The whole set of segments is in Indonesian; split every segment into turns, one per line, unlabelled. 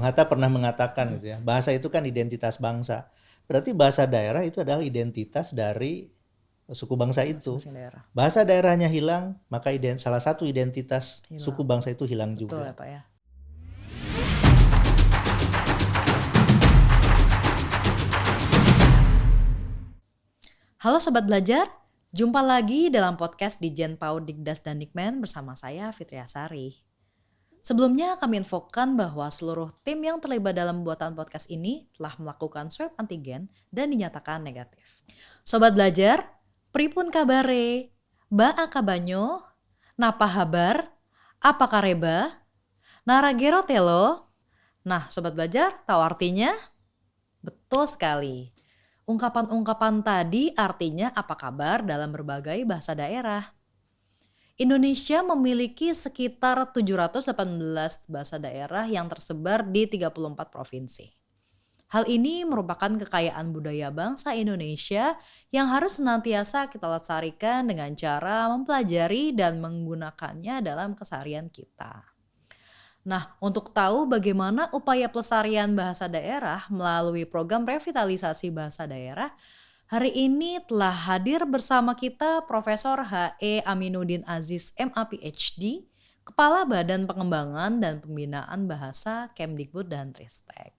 Hatta pernah mengatakan gitu ya, bahasa itu kan identitas bangsa. Berarti bahasa daerah itu adalah identitas dari suku bangsa itu.
Masing-masing daerah.
Bahasa daerahnya hilang, maka salah satu identitas
Hilang.
suku bangsa itu hilang
Betul
juga.
ya Pak ya. Halo Sobat Belajar, jumpa lagi dalam podcast Dijen PAUD Dikdas dan Dikmen bersama saya Fitri Asari. Sebelumnya kami infokan bahwa seluruh tim yang terlibat dalam pembuatan podcast ini telah melakukan swab antigen dan dinyatakan negatif. Sobat Belajar, pripun kabare? Ba akabanyo? Napa habar? Apa kareba? Naragero telo? Nah, Sobat Belajar, tahu artinya? Betul sekali. Ungkapan-ungkapan tadi artinya apa kabar dalam berbagai bahasa daerah. Indonesia memiliki sekitar 718 bahasa daerah yang tersebar di 34 provinsi. Hal ini merupakan kekayaan budaya bangsa Indonesia yang harus senantiasa kita lestarikan dengan cara mempelajari dan menggunakannya dalam keseharian kita. Nah, untuk tahu bagaimana upaya pelestarian bahasa daerah melalui program revitalisasi bahasa daerah, hari ini telah hadir bersama kita Profesor H.E. Aminuddin Aziz MA PhD, Kepala Badan Pengembangan dan Pembinaan Bahasa Kemdikbud dan Ristek.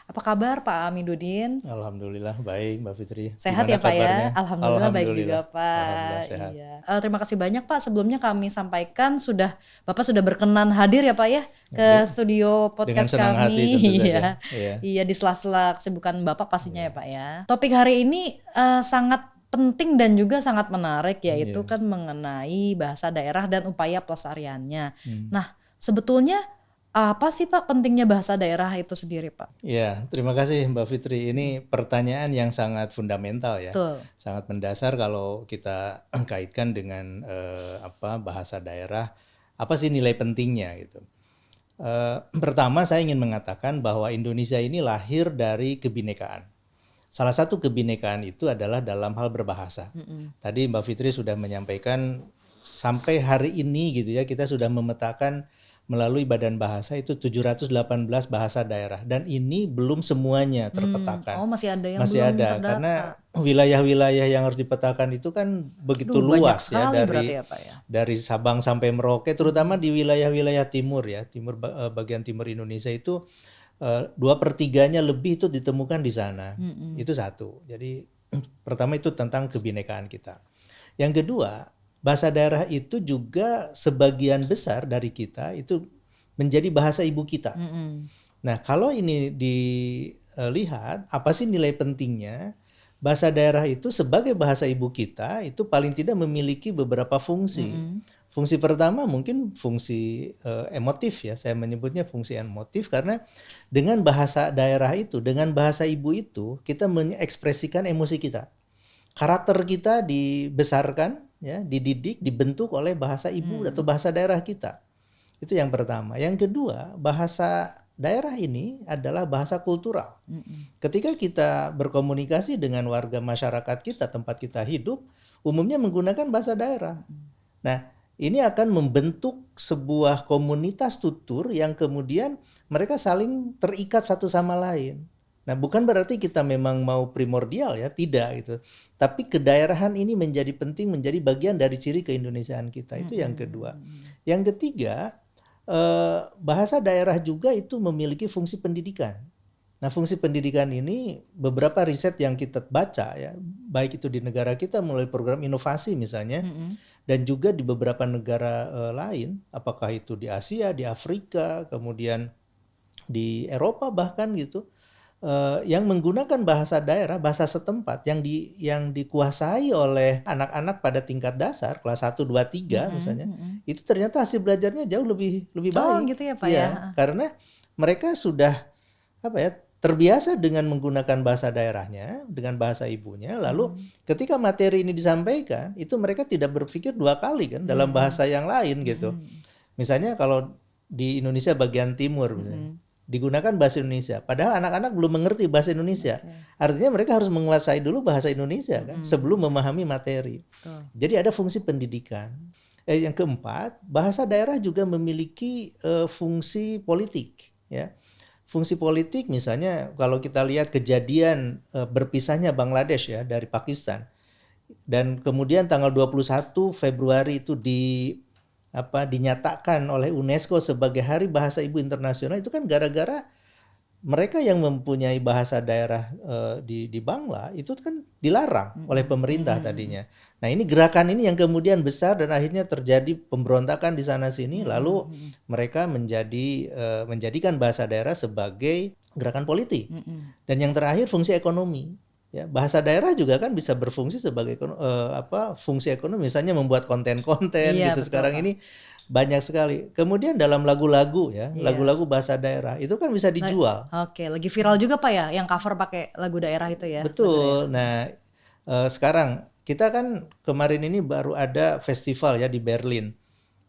Apa kabar Pak Aminuddin?
Alhamdulillah baik Mbak Fitri.
Sehat
Gimana
ya Pak
kabarnya?
ya? Alhamdulillah baik juga
Alhamdulillah
Pak.
sehat.
Iya. Terima kasih banyak Pak. Sebelumnya kami sampaikan Bapak sudah berkenan hadir ya Pak ya ke studio podcast
senang
kami.
hati tentu
Iya.
saja. Iya.
Iya, di sela-sela kesibukan Bapak pastinya ya Pak ya. Topik hari ini sangat penting dan juga sangat menarik, yaitu kan mengenai bahasa daerah dan upaya pelestariannya. Nah, sebetulnya apa sih Pak pentingnya bahasa daerah itu sendiri Pak?
Ya, terima kasih Mbak Fitri. Ini pertanyaan yang sangat fundamental ya,
Betul.
sangat mendasar kalau kita kaitkan dengan bahasa daerah. Apa sih nilai pentingnya gitu? Pertama saya ingin mengatakan bahwa Indonesia ini lahir dari kebinekaan. Salah satu kebinekaan itu adalah dalam hal berbahasa. Tadi Mbak Fitri sudah menyampaikan sampai hari ini gitu ya, kita sudah memetakan melalui Badan Bahasa itu 718 bahasa daerah, dan ini belum semuanya terpetakan.
Oh, masih ada yang
Masih
belum
ada,
terdata.
karena wilayah-wilayah yang harus dipetakan itu kan begitu
Banyak
luas ya,
sekali berarti ya Pak ya.
dari Sabang sampai Merauke, terutama di wilayah-wilayah timur ya, bagian timur Indonesia itu 2/3-nya lebih itu ditemukan di sana. Itu satu. Jadi pertama itu tentang kebinekaan kita. Yang kedua, bahasa daerah itu juga sebagian besar dari kita itu menjadi bahasa ibu kita. Nah, kalau ini dilihat apa sih nilai pentingnya? Bahasa daerah itu sebagai bahasa ibu kita itu paling tidak memiliki beberapa fungsi. Fungsi pertama mungkin fungsi emotif ya, saya menyebutnya fungsi emotif karena dengan bahasa daerah itu, dengan bahasa ibu itu kita mengekspresikan emosi kita. Karakter kita dibesarkan, ya, dididik, dibentuk oleh bahasa ibu atau bahasa daerah kita. Itu yang pertama. Yang kedua, bahasa daerah ini adalah bahasa kultural. Ketika kita berkomunikasi dengan warga masyarakat kita, tempat kita hidup, umumnya menggunakan bahasa daerah. Nah, ini akan membentuk sebuah komunitas tutur yang kemudian mereka saling terikat satu sama lain. Nah, bukan berarti kita memang mau primordial ya, tidak gitu. Tapi kedaerahan ini menjadi penting, menjadi bagian dari ciri keindonesiaan kita. Itu yang kedua. Yang ketiga, bahasa daerah juga itu memiliki fungsi pendidikan. Nah, fungsi pendidikan ini beberapa riset yang kita baca ya, baik itu di negara kita melalui program inovasi misalnya, dan juga di beberapa negara lain, apakah itu di Asia, di Afrika, kemudian di Eropa bahkan gitu, yang menggunakan bahasa daerah, bahasa setempat yang dikuasai oleh anak-anak pada tingkat dasar kelas 1, 2, 3 misalnya, itu ternyata hasil belajarnya jauh lebih baik.
Oh, gitu ya Pak ya.
Karena mereka sudah terbiasa dengan menggunakan bahasa daerahnya, dengan bahasa ibunya, lalu ketika materi ini disampaikan, itu mereka tidak berpikir dua kali kan dalam bahasa yang lain gitu. Misalnya kalau di Indonesia bagian timur misalnya, digunakan bahasa Indonesia, padahal anak-anak belum mengerti bahasa Indonesia. Artinya mereka harus menguasai dulu bahasa Indonesia kan sebelum memahami materi. Jadi ada fungsi pendidikan. Yang keempat, bahasa daerah juga memiliki fungsi politik ya. fungsi politik misalnya kalau kita lihat kejadian berpisahnya Bangladesh ya dari Pakistan, dan kemudian tanggal 21 Februari itu dinyatakan oleh UNESCO sebagai Hari Bahasa Ibu Internasional, itu kan gara-gara mereka yang mempunyai bahasa daerah di Bangla itu kan dilarang oleh pemerintah tadinya. Nah, ini gerakan ini yang kemudian besar dan akhirnya terjadi pemberontakan di sana sini, lalu mereka menjadikan bahasa daerah sebagai gerakan politik. Dan yang terakhir fungsi ekonomi. Ya, bahasa daerah juga kan bisa berfungsi sebagai fungsi ekonomi, misalnya membuat konten-konten gitu. Betul, sekarang ini banyak sekali. Kemudian dalam lagu-lagu ya, lagu-lagu bahasa daerah itu kan bisa dijual.
Oke, lagi viral juga Pak ya, yang cover pakai lagu daerah itu ya.
Betul. Nah, sekarang kita kan kemarin ini baru ada festival ya di Berlin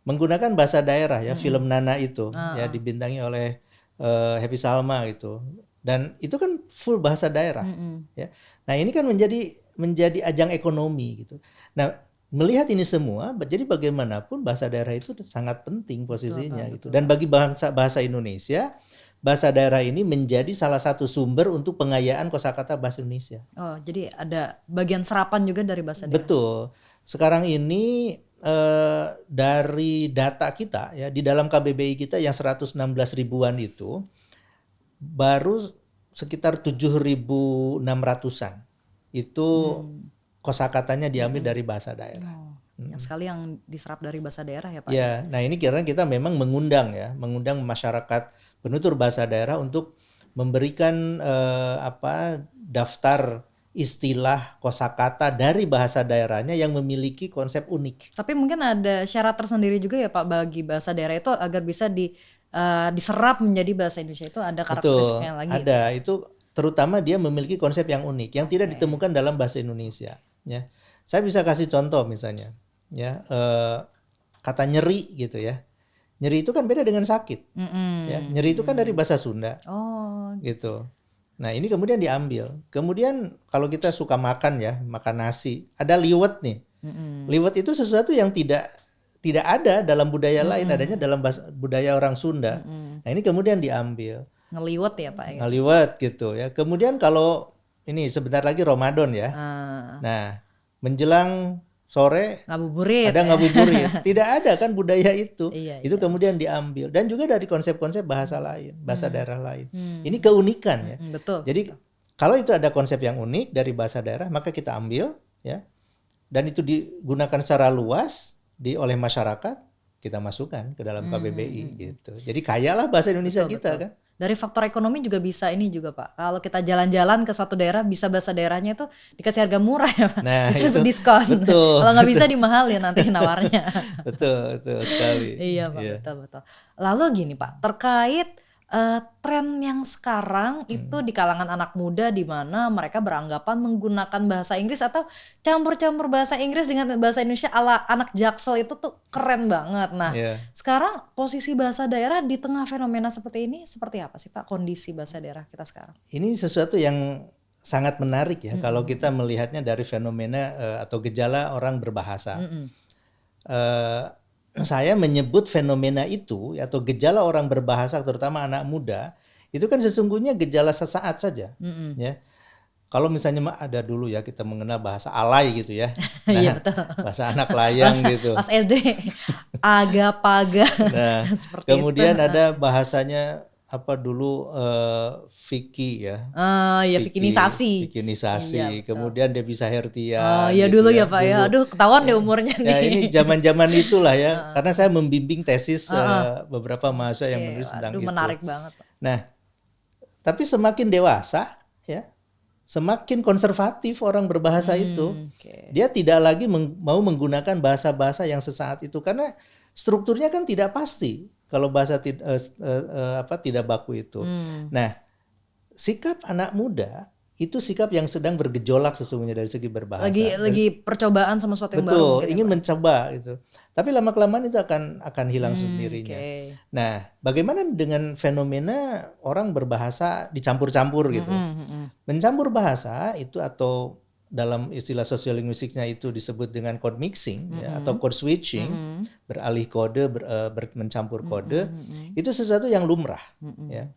menggunakan bahasa daerah ya, film Nana itu ya dibintangi oleh Happy Salma gitu. Dan itu kan full bahasa daerah ya. Nah, ini kan menjadi ajang ekonomi gitu. Nah, melihat ini semua, jadi bagaimanapun bahasa daerah itu sangat penting posisinya gitu. Dan bagi bahasa Indonesia, bahasa daerah ini menjadi salah satu sumber untuk pengayaan kosakata bahasa Indonesia.
Oh, jadi ada bagian serapan juga dari bahasa daerah.
Betul. Sekarang ini dari data kita ya, di dalam KBBI kita yang 116 ribuan itu baru sekitar 7.600-an itu kosakatanya diambil dari bahasa daerah.
Yang sekali yang diserap dari bahasa daerah ya Pak.
Ya, nah ini kira kita memang mengundang masyarakat penutur bahasa daerah untuk memberikan daftar istilah kosakata dari bahasa daerahnya yang memiliki konsep unik.
Tapi mungkin ada syarat tersendiri juga ya Pak bagi bahasa daerah itu agar bisa diserap menjadi bahasa Indonesia, itu ada karakteristiknya lagi.
Ada, itu terutama dia memiliki konsep yang unik yang tidak ditemukan dalam bahasa Indonesia ya. Saya bisa kasih contoh misalnya ya, kata nyeri gitu ya. Nyeri itu kan beda dengan sakit. Ya, nyeri itu kan dari bahasa Sunda. Gitu. Nah, ini kemudian diambil. Kemudian kalau kita suka makan ya, makan nasi, ada liwet nih. Liwet itu sesuatu yang tidak ada dalam budaya lain, adanya dalam budaya orang Sunda. Nah, ini kemudian diambil.
Ngeliwet ya Pak ya.
Ngeliwet gitu ya. Kemudian kalau ini sebentar lagi Ramadan ya. Nah, menjelang sore
ngabuburit.
Ada ngabuburit. Tidak ada kan budaya itu. Itu kemudian diambil, dan juga dari konsep-konsep bahasa lain, bahasa daerah lain. Ini keunikan ya.
Betul.
Jadi kalau itu ada konsep yang unik dari bahasa daerah, maka kita ambil ya. Dan itu digunakan secara luas oleh masyarakat, kita masukkan ke dalam KBBI gitu. Jadi kayalah bahasa Indonesia kita kan.
Dari faktor ekonomi juga bisa ini juga Pak. Kalau kita jalan-jalan ke suatu daerah, bisa bahasa daerahnya itu dikasih harga murah ya Pak.
Nah,
bisa dapat diskon.
Betul.
Kalau nggak bisa dimahalin nanti nawarnya.
betul sekali.
Iya Pak, betul. Lalu gini Pak, terkait tren yang sekarang itu di kalangan anak muda, di mana mereka beranggapan menggunakan bahasa Inggris atau campur-campur bahasa Inggris dengan bahasa Indonesia ala anak Jaksel itu tuh keren banget. Nah, sekarang posisi bahasa daerah di tengah fenomena seperti ini seperti apa sih Pak, kondisi bahasa daerah kita sekarang?
Ini sesuatu yang sangat menarik ya kalau kita melihatnya dari fenomena atau gejala orang berbahasa. Saya menyebut fenomena itu atau gejala orang berbahasa, terutama anak muda, itu kan sesungguhnya gejala sesaat saja. Ya. Kalau misalnya ada dulu ya kita mengenal bahasa alay gitu ya. Nah,
iya betul.
Bahasa anak layang gitu.
Pas SD aga-paga.
Nah, kemudian ada bahasanya apa dulu Vicky ya.
Ya Vikinisasi.
Iya, kemudian dia bisa Hertia.
Oh iya gitu dulu ya Pak ya. Aduh ketahuan deh umurnya nih.
Ya ini zaman-zaman itulah ya. Karena saya membimbing tesis beberapa mahasiswa yang menulis tentang itu.
Menarik banget Pak.
Nah, tapi semakin dewasa ya, semakin konservatif orang berbahasa itu. Dia tidak lagi mau menggunakan bahasa-bahasa yang sesaat itu karena strukturnya kan tidak pasti kalau bahasa tidak baku itu. Nah, sikap anak muda itu sikap yang sedang bergejolak sesungguhnya dari segi berbahasa.
Lagi percobaan sama sesuatu yang baru.
Betul, ingin mencoba gitu. Tapi lama-kelamaan itu akan hilang sendirinya. Nah, bagaimana dengan fenomena orang berbahasa dicampur-campur gitu? Mencampur bahasa itu atau dalam istilah sosiolinguistiknya itu disebut dengan code mixing ya, atau code switching, beralih kode, mencampur kode, itu sesuatu yang lumrah ya.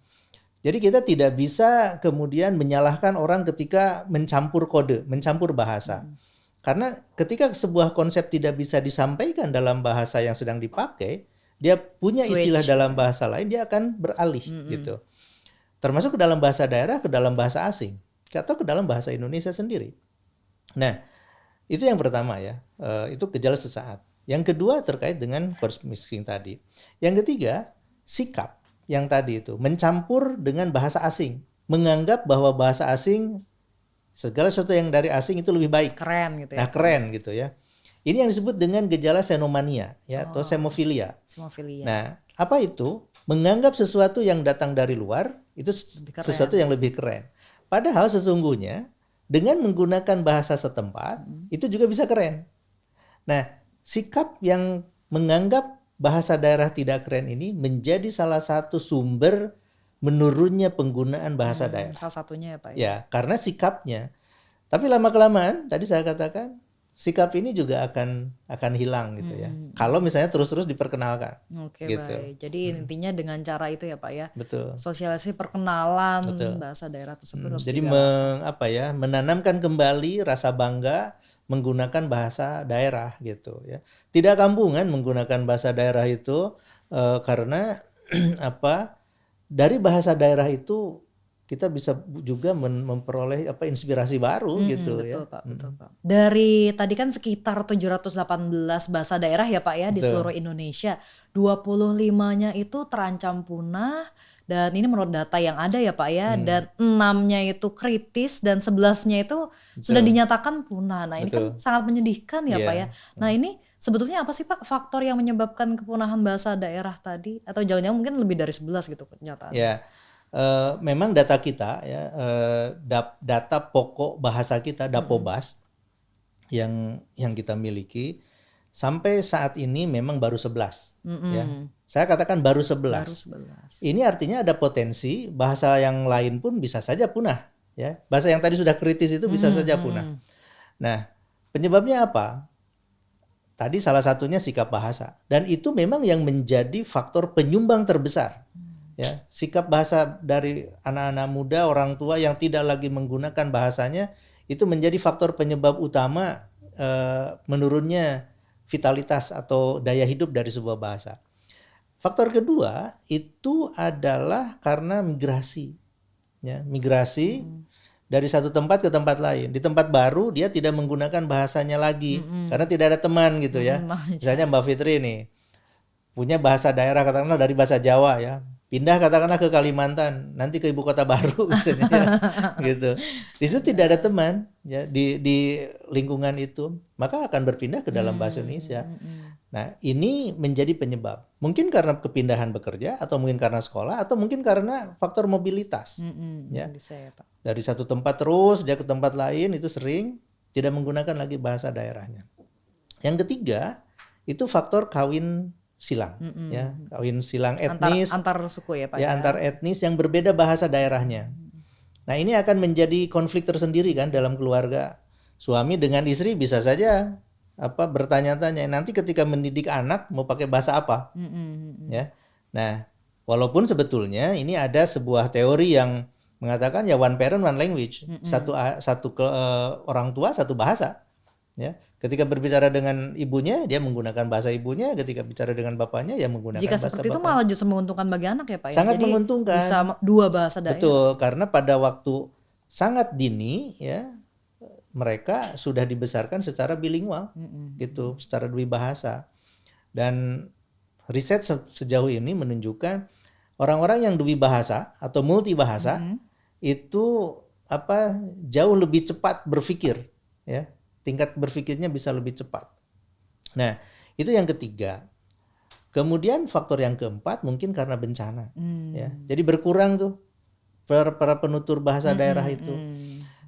Jadi kita tidak bisa kemudian menyalahkan orang ketika mencampur kode, mencampur bahasa. Karena ketika sebuah konsep tidak bisa disampaikan dalam bahasa yang sedang dipakai, dia punya istilah
Switch
dalam
gitu.
bahasa lain, dia akan beralih gitu. Termasuk ke dalam bahasa daerah, ke dalam bahasa asing, atau ke dalam bahasa Indonesia sendiri. Nah, itu yang pertama ya, itu gejala sesaat. Yang kedua terkait dengan first mixing tadi. Yang ketiga, sikap yang tadi itu mencampur dengan bahasa asing, menganggap bahwa bahasa asing segala sesuatu yang dari asing itu lebih baik.
Keren gitu ya.
Nah, keren gitu ya. Ini yang disebut dengan gejala xenomania ya atau semofilia.
Semofilia.
Nah, apa itu? Menganggap sesuatu yang datang dari luar itu sesuatu yang lebih keren. Padahal sesungguhnya dengan menggunakan bahasa setempat itu juga bisa keren. Nah, sikap yang menganggap bahasa daerah tidak keren ini menjadi salah satu sumber menurunnya penggunaan bahasa daerah.
Salah satunya ya Pak ya.
Ya, karena sikapnya. Tapi lama-kelamaan tadi saya katakan sikap ini juga akan hilang gitu ya. Kalau misalnya terus-terus diperkenalkan.
Oke,
gitu.
baik. Jadi intinya dengan cara itu ya Pak ya.
Betul.
Sosialisasi perkenalan bahasa daerah tersebut harus
Jadi
digalakkan.
menanamkan kembali rasa bangga menggunakan bahasa daerah gitu ya. Tidak kampungan menggunakan bahasa daerah itu karena dari bahasa daerah itu kita bisa juga memperoleh inspirasi baru gitu
Betul,
ya.
Pak, betul Pak. Dari tadi kan sekitar 718 bahasa daerah ya Pak ya di seluruh Indonesia. 25-nya itu terancam punah dan ini menurut data yang ada ya Pak ya, dan 6-nya itu kritis dan 11-nya itu sudah dinyatakan punah. Nah, ini kan sangat menyedihkan ya Pak ya. Nah, ini sebetulnya apa sih Pak faktor yang menyebabkan kepunahan bahasa daerah tadi, atau jangan-jangan mungkin lebih dari 11 gitu kenyataannya?
Ya. Memang data kita ya, data pokok bahasa kita Dapobas yang kita miliki sampai saat ini memang baru 11 ya. Saya katakan baru 11. Ini artinya ada potensi bahasa yang lain pun bisa saja punah ya. Bahasa yang tadi sudah kritis itu bisa saja punah. Nah, penyebabnya apa? Tadi salah satunya sikap bahasa, dan itu memang yang menjadi faktor penyumbang terbesar. Ya, sikap bahasa dari anak-anak muda, orang tua yang tidak lagi menggunakan bahasanya itu menjadi faktor penyebab utama menurunnya vitalitas atau daya hidup dari sebuah bahasa. Faktor kedua itu adalah karena migrasi. Ya, migrasi dari satu tempat ke tempat lain. Di tempat baru dia tidak menggunakan bahasanya lagi karena tidak ada teman gitu ya. Misalnya Mbak Fitri nih punya bahasa daerah katakanlah dari bahasa Jawa ya. Pindah katakanlah ke Kalimantan, nanti ke ibu kota baru misalnya, gitu. Di situ tidak ada teman ya di lingkungan itu, maka akan berpindah ke dalam bahasa Indonesia. Nah, ini menjadi penyebab. Mungkin karena kepindahan bekerja, atau mungkin karena sekolah, atau mungkin karena faktor mobilitas. Ya.
Bisa ya, Pak.
Dari satu tempat terus dia ke tempat lain itu sering tidak menggunakan lagi bahasa daerahnya. Yang ketiga itu faktor kawin silang, ya, kawin silang etnis,
antar suku ya Pak
ya, antar etnis yang berbeda bahasa daerahnya. Nah, ini akan menjadi konflik tersendiri kan dalam keluarga. Suami dengan istri bisa saja bertanya-tanya nanti ketika mendidik anak mau pakai bahasa apa, ya. Nah, walaupun sebetulnya ini ada sebuah teori yang mengatakan ya one parent one language, satu orang tua satu bahasa, ya. Ketika berbicara dengan ibunya, dia menggunakan bahasa ibunya. Ketika bicara dengan bapaknya, ya menggunakan
Jika
bahasa
seperti itu
bapaknya.
malah justru menguntungkan bagi anak ya Pak ya?
Sangat
Jadi
menguntungkan.
bisa dua bahasa daerah.
Betul, karena pada waktu sangat dini ya mereka sudah dibesarkan secara bilingual, gitu, secara dua bahasa. Dan riset sejauh ini menunjukkan orang-orang yang dua bahasa atau multi bahasa itu jauh lebih cepat berpikir, ya. Tingkat berpikirnya bisa lebih cepat. Nah, itu yang ketiga. Kemudian faktor yang keempat mungkin karena bencana. Ya. Jadi berkurang tuh para penutur bahasa daerah itu.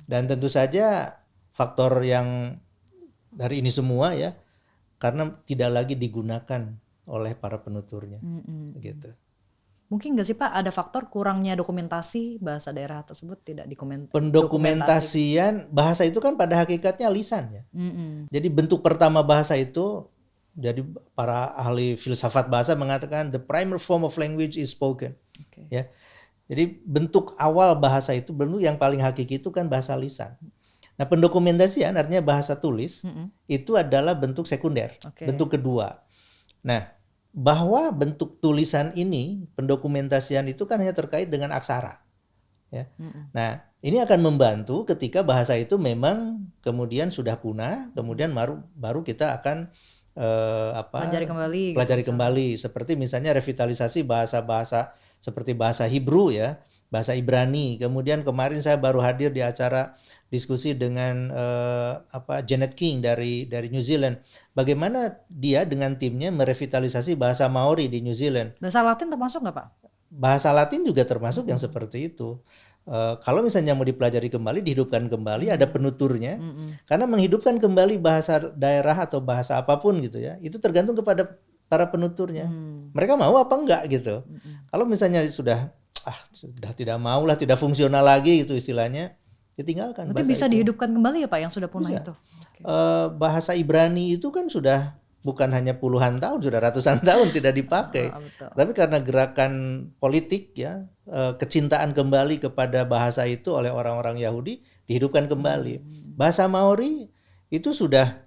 Dan tentu saja faktor yang dari ini semua ya, karena tidak lagi digunakan oleh para penuturnya. Gitu.
Mungkin nggak sih Pak ada faktor kurangnya dokumentasi bahasa daerah tersebut tidak
pendokumentasian bahasa itu kan pada hakikatnya lisan ya. Jadi bentuk pertama bahasa itu, jadi para ahli filsafat bahasa mengatakan the primary form of language is spoken. Ya. Jadi bentuk awal bahasa itu, bentuk yang paling hakiki itu kan bahasa lisan. Nah, pendokumentasian artinya bahasa tulis itu adalah bentuk sekunder, bentuk kedua. Nah, bahwa bentuk tulisan ini, pendokumentasian itu kan hanya terkait dengan aksara. Ya. Nah, ini akan membantu ketika bahasa itu memang kemudian sudah punah, kemudian baru kita akan pelajari kembali, seperti misalnya revitalisasi bahasa-bahasa seperti bahasa Hebrew ya, bahasa Ibrani. Kemudian kemarin saya baru hadir di acara diskusi dengan Janet King dari New Zealand. Bagaimana dia dengan timnya merevitalisasi bahasa Maori di New Zealand.
Bahasa Latin termasuk nggak Pak?
Bahasa Latin juga termasuk yang seperti itu. Kalau misalnya mau dipelajari kembali, dihidupkan kembali, ada penuturnya. Karena menghidupkan kembali bahasa daerah atau bahasa apapun gitu ya, itu tergantung kepada para penuturnya. Mereka mau apa enggak gitu. Kalau misalnya sudah tidak mau lah, tidak fungsional lagi itu istilahnya, ditinggalkan.
Berarti bisa dihidupkan kembali ya Pak yang sudah punah itu?
Bahasa Ibrani itu kan sudah bukan hanya puluhan tahun, sudah ratusan tahun tidak dipakai. Tapi karena gerakan politik ya, kecintaan kembali kepada bahasa itu oleh orang-orang Yahudi, dihidupkan kembali. Bahasa Maori itu sudah,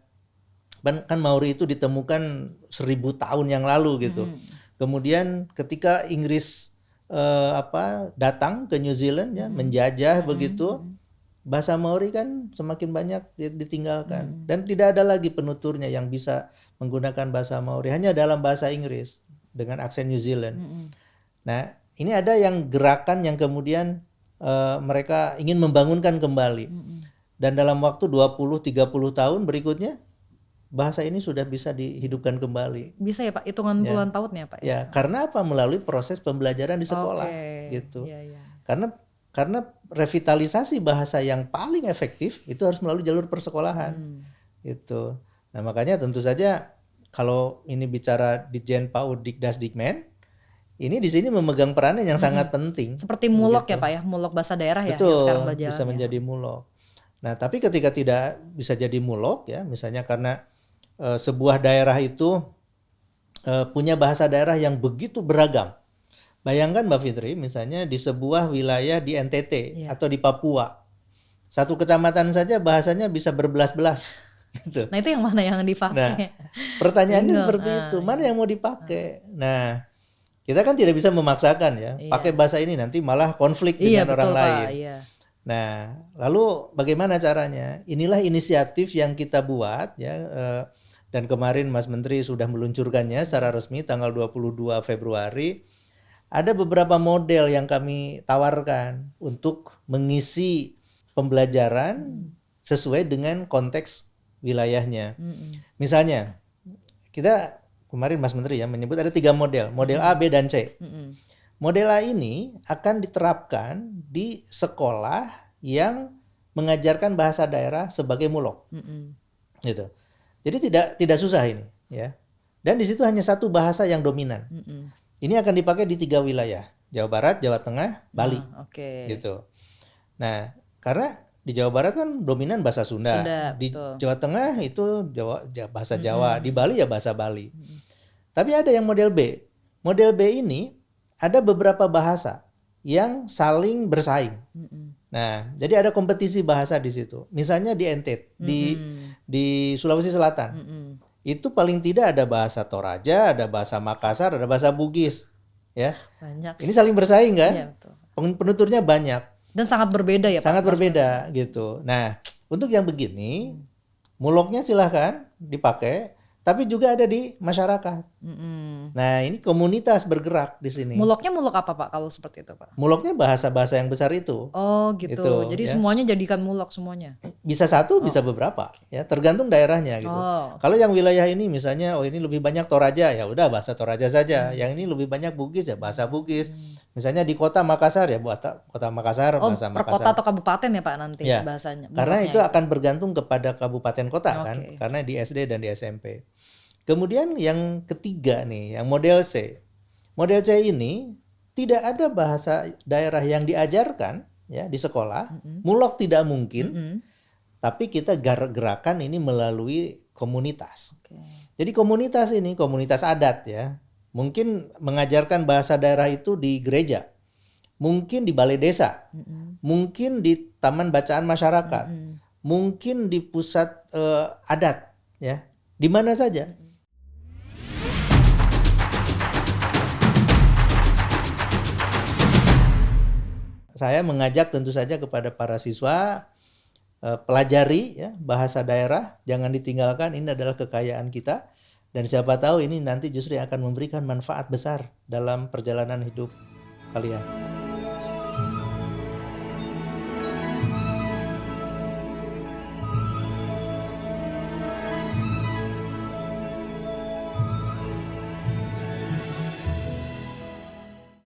kan Maori itu ditemukan 1000 tahun yang lalu gitu. Kemudian ketika Inggris datang ke New Zealand ya, menjajah begitu, bahasa Maori kan semakin banyak ditinggalkan. Dan tidak ada lagi penuturnya yang bisa menggunakan bahasa Maori, hanya dalam bahasa Inggris dengan aksen New Zealand. Nah, ini ada yang gerakan yang kemudian mereka ingin membangunkan kembali. Dan dalam waktu 20-30 tahun berikutnya bahasa ini sudah bisa dihidupkan kembali.
Bisa ya Pak, hitungan puluhan tahun ya Pak?
Ya, karena apa? Melalui proses pembelajaran di sekolah gitu. Karena revitalisasi bahasa yang paling efektif itu harus melalui jalur persekolahan. Gitu. Nah, makanya tentu saja kalau ini bicara Ditjen PAUD Dikdasdikmen, ini di sini memegang peranan yang sangat penting.
Seperti mulok ya Pak ya, mulok bahasa daerah ya.
Betul,
yang sekarang berjalan.
Bisa menjadi mulok. Nah, tapi ketika tidak bisa jadi mulok ya, misalnya karena sebuah daerah itu punya bahasa daerah yang begitu beragam. Bayangkan Mbak Fitri, misalnya di sebuah wilayah di NTT atau di Papua, satu kecamatan saja bahasanya bisa berbelas-belas. Gitu.
Nah, itu yang mana yang dipakai?
Nah, pertanyaannya seperti itu, mana yang mau dipakai? Nah, kita kan tidak bisa memaksakan ya, pakai bahasa ini nanti malah konflik dengan orang lain. Nah, lalu bagaimana caranya? Inilah inisiatif yang kita buat ya, dan kemarin Mas Menteri sudah meluncurkannya secara resmi tanggal 22 Februari. Ada beberapa model yang kami tawarkan untuk mengisi pembelajaran sesuai dengan konteks wilayahnya. Misalnya, kita kemarin Mas Menteri ya menyebut ada 3 model A, B, dan C. Model A ini akan diterapkan di sekolah yang mengajarkan bahasa daerah sebagai mulok. Gitu. Jadi tidak susah ini ya. Dan di situ hanya satu bahasa yang dominan. Ini akan dipakai di 3 wilayah, Jawa Barat, Jawa Tengah, Bali. Gitu. Nah, karena di Jawa Barat kan dominan bahasa Sunda. Di Jawa Tengah itu bahasa Jawa, di Bali ya bahasa Bali. Tapi ada yang model B. Model B ini ada beberapa bahasa yang saling bersaing. Nah, jadi ada kompetisi bahasa di situ. Misalnya di NTT, di Sulawesi Selatan. Itu paling tidak ada bahasa Toraja, ada bahasa Makassar, ada bahasa Bugis. Ya.
Banyak.
Ini saling bersaing kan?
Iya, betul.
Penuturnya banyak.
Dan sangat berbeda ya Pak?
Sangat berbeda gitu. Nah, untuk yang begini, muloknya silahkan dipakai, tapi juga ada di masyarakat. Nah, ini komunitas bergerak di sini.
Muloknya mulok apa Pak kalau seperti itu Pak?
Muloknya bahasa-bahasa yang besar itu.
Oh gitu. Jadi ya, semuanya jadikan mulok semuanya?
Bisa satu, bisa beberapa. Ya, tergantung daerahnya gitu. Kalau yang wilayah ini misalnya, ini lebih banyak Toraja, ya udah bahasa Toraja saja. Yang ini lebih banyak Bugis ya bahasa Bugis. Misalnya di kota Makassar ya kota Makassar, bahasa Makassar.
Per kota atau kabupaten ya Pak nanti ya, bahasanya?
Karena itu akan bergantung kepada kabupaten kota kan. Karena di SD dan di SMP. Kemudian yang ketiga nih, yang model C. Model C ini tidak ada bahasa daerah yang diajarkan ya di sekolah. Mulok tidak mungkin. Tapi kita gerakan ini melalui komunitas. Jadi komunitas ini, komunitas adat ya. Mungkin mengajarkan bahasa daerah itu di gereja. mungkin di balai desa, mungkin di taman bacaan masyarakat, mungkin di pusat adat, ya, di mana saja. Saya mengajak tentu saja kepada para siswa, pelajari ya bahasa daerah, jangan ditinggalkan, ini adalah kekayaan kita. Dan siapa tahu ini nanti justru akan memberikan manfaat besar dalam perjalanan hidup kalian.